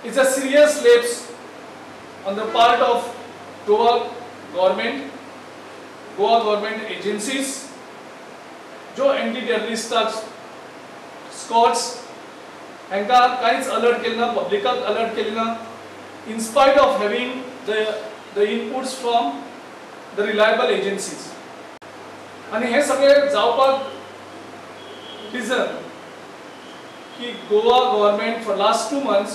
is a serious lapse on the part of Goa government agencies जो anti terrorist squads हांकां कांयच alert केले ना, पब्लिकाक अलर्ट केले ना, in spite of having the inputs from the reliable agencies. आणि हे सगळे जावपाक reason की Goa government for last 2 months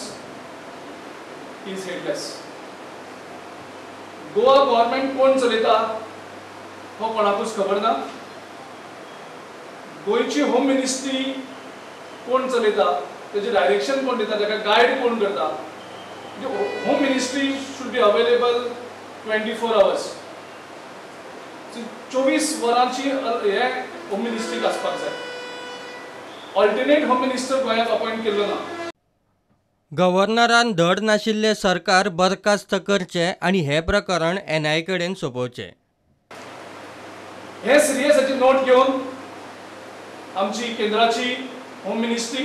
is headless. Goa government कोण चलयता हो कोणाकूच खबर ना. गोयची होम मिनिस्ट्री कोण चलयता, त्याचे डायरेक्शन कोण दिता, ताका गाइड कोण करता. Home ministry should be available 24 hours. 24 वरांची हे होम मिनिस्ट्रीक आसपाक जाय. ऑल्टरनेट होम मिनिस्टर गोंयाक अपॉइंट केल्लो ना. गव्हर्नरान धड नाशिल्ले सरकार बरखास्त करचे आणि हे प्रकरण NIA कडेन सोपोवचे. हे सिरियस हाची नोट घेवन आमची केंद्राची होम मिनिस्ट्री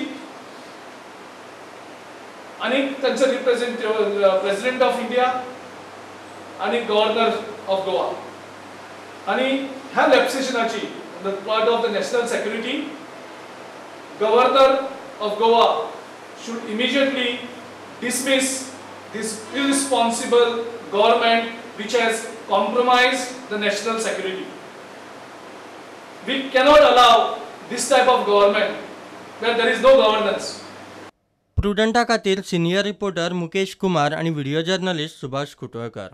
आणि त्यांचे रिप्रेझेंटेटिव्ह प्रेसिडेंट ऑफ इंडिया आणि गव्हर्नर ऑफ गोवा आणि ह्या लॅप्सेशनाची part of the national security governor of Goa should immediately dismiss this irresponsible government which has compromised the national security. We cannot allow this type of government where there is no governance. प्रुडंटा खातीर senior reporter Mukesh Kumar आणि video journalist Subhash कुटवळकर.